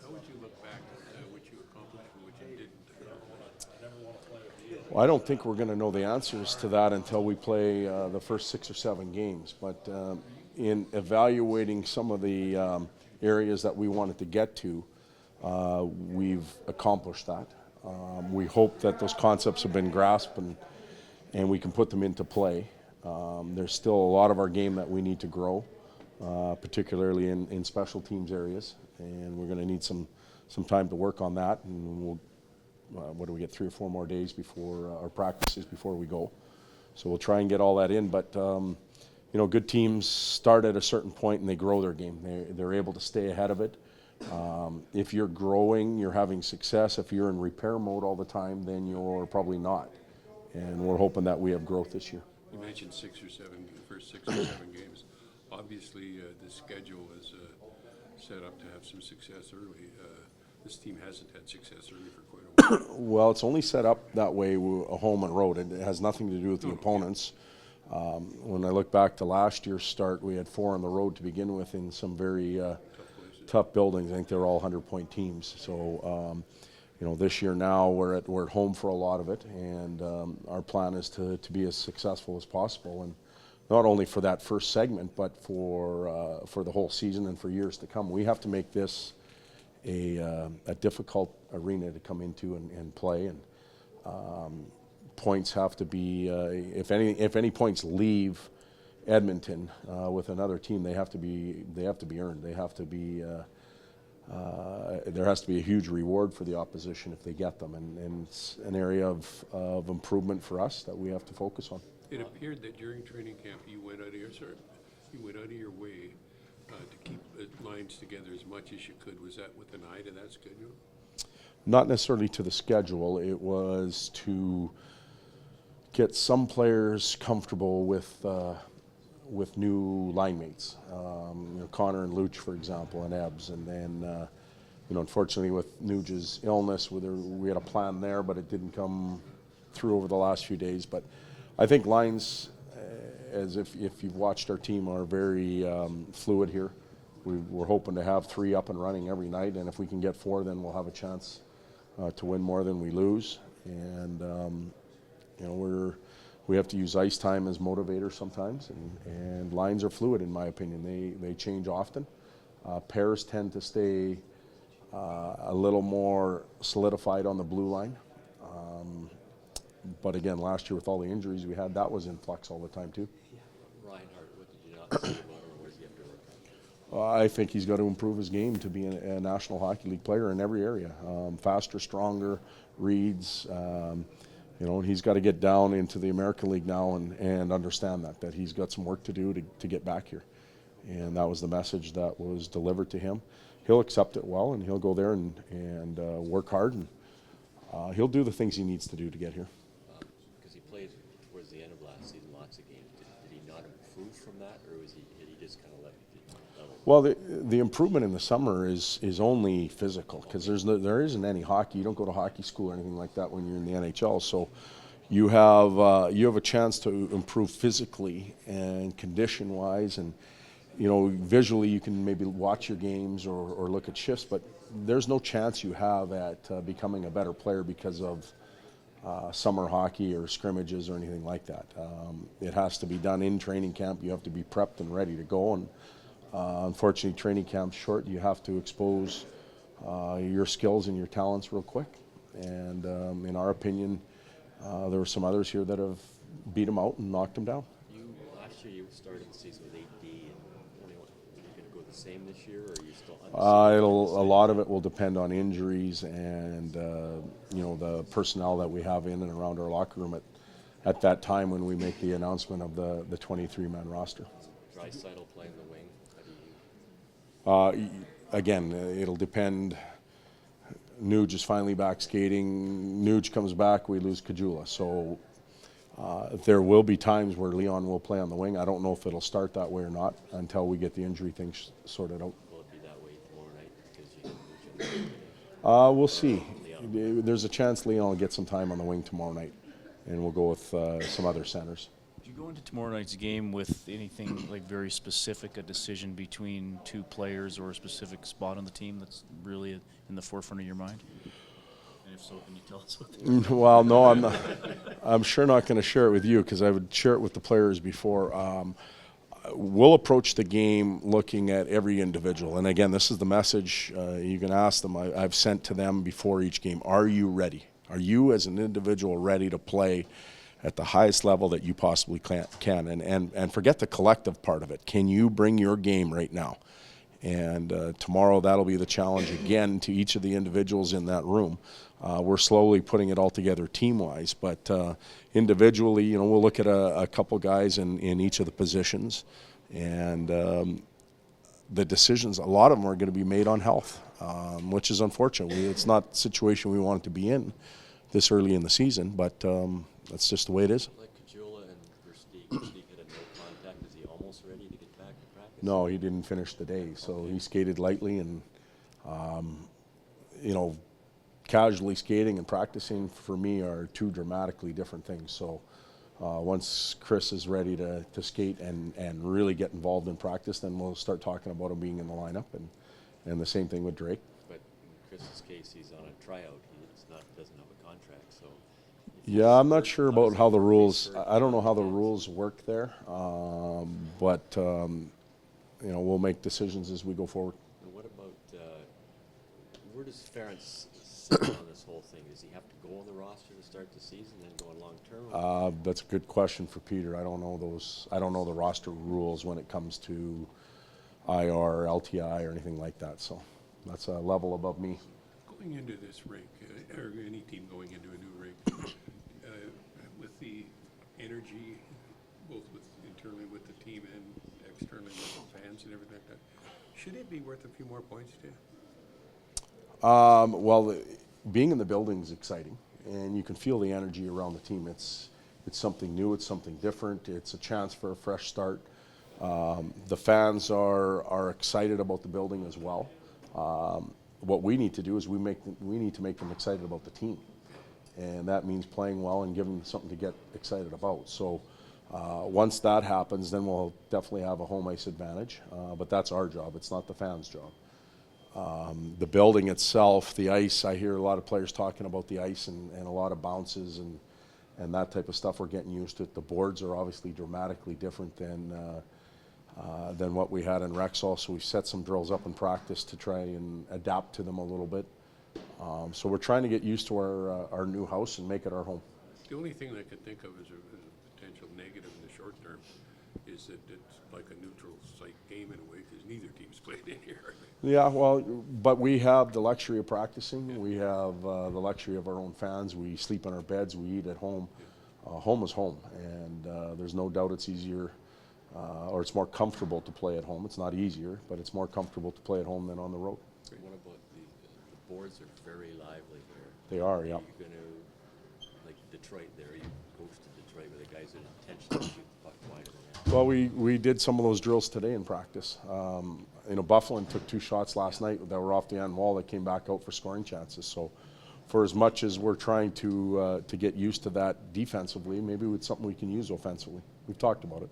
how would you look back at what you accomplished and what you didn't accomplish? Well, I don't think we're going to know the answers to that until we play the first 6 or 7 games. But in evaluating some of the areas that we wanted to get to, we've accomplished that. We hope that those concepts have been grasped and we can put them into play. There's still a lot of our game that we need to grow, particularly in special teams areas, and we're going to need some time to work on that. And we'll, what do we get, 3 or 4 more days before our practices before we go. So we'll try and get all that in. But you know, good teams start at a certain point and they grow their game. They're able to stay ahead of it. If you're growing, you're having success. If you're in repair mode all the time, then you're probably not. And we're hoping that we have growth this year. You mentioned 6 or 7, the first 6 or 7 games. Obviously, the schedule is set up to have some success early. This team hasn't had success early for quite a while. Well, it's only set up that way, home and road. It has nothing to do with the opponents. When I look back to last year's start, we had 4 on the road to begin with in some very tough buildings. I think they were all 100-point teams. So, you know, this year now we're at home for a lot of it, and our plan is to be as successful as possible, and not only for that first segment, but for the whole season and for years to come. We have to make this a difficult arena to come into and play, and points have to be if any points leave Edmonton with another team, they have to be earned. They have to be there has to be a huge reward for the opposition if they get them, and it's an area of improvement for us that we have to focus on. It appeared that during training camp you went out of your way to keep lines together as much as you could. Was that with an eye to that schedule? Not necessarily to the schedule. It was to get some players comfortable with new line mates. You know, Connor and Luch, for example, and Ebbs, and then you know, unfortunately with Nuge's illness, we had a plan there, but it didn't come through over the last few days. But I think lines, as if you've watched our team, are very fluid here. We're hoping to have 3 up and running every night, and if we can get 4, then we'll have a chance to win more than we lose. And you know, we have to use ice time as motivator sometimes, and lines are fluid in my opinion. They change often. Pairs tend to stay a little more solidified on the blue line. But again, last year with all the injuries we had, that was in flux all the time too. Reinhardt, what did you not see about him, or what does he have to work on? I think he's got to improve his game to be a National Hockey League player in every area. Faster, stronger, reads. You know, and he's got to get down into the American League now and understand that he's got some work to do to get back here. And that was the message that was delivered to him. He'll accept it well, and he'll go there and work hard, and he'll do the things he needs to do to get here. Because he played towards the end of last season lots of games. Did he not improve from that, or was he just kind of let it level? Well, the improvement in the summer is only physical, because there isn't any hockey. You don't go to hockey school or anything like that when you're in the NHL. So you have a chance to improve physically and condition-wise, and you know, visually you can maybe watch your games or look at shifts, but there's no chance you have at becoming a better player because of summer hockey or scrimmages or anything like that. It has to be done in training camp. You have to be prepped and ready to go, and unfortunately training camp's short. You have to expose your skills and your talents real quick, and in our opinion there were some others here that have beat him out and knocked him down. Last year you started the season with 8D, and are you going to go the same this year, or are you still a lot of it will depend on injuries and you know, the personnel that we have in and around our locker room at that time when we make the announcement of the 23-man roster. Draisaitl playing the wing? How do you... Again, it'll depend. Nuge is finally back skating. Nuge comes back, we lose Kajula. So there will be times where Leon will play on the wing. I don't know if it'll start that way or not until we get the injury things sorted out. Will it be that way tomorrow night because you can We'll see. There's a chance Leon will get some time on the wing tomorrow night, and we'll go with some other centers. Did you go into tomorrow night's game with anything like very specific, a decision between two players or a specific spot on the team that's really in the forefront of your mind? And if so, can you tell us what they are? Well, no, I'm not. I'm sure not going to share it with you because I would share it with the players before. We'll approach the game looking at every individual. And again, this is the message you can ask them. I've sent to them before each game. Are you ready? Are you as an individual ready to play at the highest level that you possibly can? And forget the collective part of it. Can you bring your game right now? And tomorrow that'll be the challenge again to each of the individuals in that room. We're slowly putting it all together team-wise, but individually, you know, we'll look at a couple guys in each of the positions, and the decisions, a lot of them are going to be made on health, which is unfortunate. It's not the situation we want to be in this early in the season, but that's just the way it is. Like Kajula and Versteeg had a no contact. Is he almost ready to get back to practice? No, he didn't finish the day, so he skated lightly, and you know, casually skating and practicing for me are two dramatically different things. So once Chris is ready to skate and really get involved in practice, then we'll start talking about him being in the lineup, and the same thing with Drake. But in Chris's case, he's on a tryout. Doesn't have a contract, so. Yeah, I'm not sure about how the rules. I don't know how the rules work there, but you know, we'll make decisions as we go forward. And what about where does Ferentz sit on this whole thing? Does he have to go on the roster to start the season, then go on long term? That's a good question for Peter. I don't know those. I don't know the roster rules when it comes to IR, LTI, or anything like that. So that's a level above me. Going into this rink, or any team going into a new rink, with the energy, both internally with the team and externally with the fans and everything like that, should it be worth a few more points to you? Well, being in the building is exciting, and you can feel the energy around the team. It's something new, it's something different, it's a chance for a fresh start. The fans are excited about the building as well. What we need to do is we need to make them excited about the team, and that means playing well and giving them something to get excited about. So once that happens, then we'll definitely have a home ice advantage, but that's our job. It's not the fans' job. The building itself, the ice, I hear a lot of players talking about the ice and a lot of bounces and that type of stuff. We're getting used to it. The boards are obviously dramatically different than what we had in Rexall, so we set some drills up in practice to try and adapt to them a little bit. So we're trying to get used to our new house and make it our home. The only thing I could think of as a potential negative in the short term is that it's like a neutral site game in a way because neither team's played in here. Yeah, well, but we have the luxury of practicing. We have the luxury of our own fans. We sleep in our beds. We eat at home. Home is home, and there's no doubt it's easier or it's more comfortable to play at home. It's not easier, but it's more comfortable to play at home than on the road. What about the boards are very lively here. They are, yeah. You're going to, like Detroit there, you ghosted Detroit where the guys that intentionally shoot the puck wider than that. Well, we did some of those drills today in practice. You know, Buffalo took 2 shots last night that were off the end wall that came back out for scoring chances. So for as much as we're trying to get used to that defensively, maybe it's something we can use offensively. We've talked about it.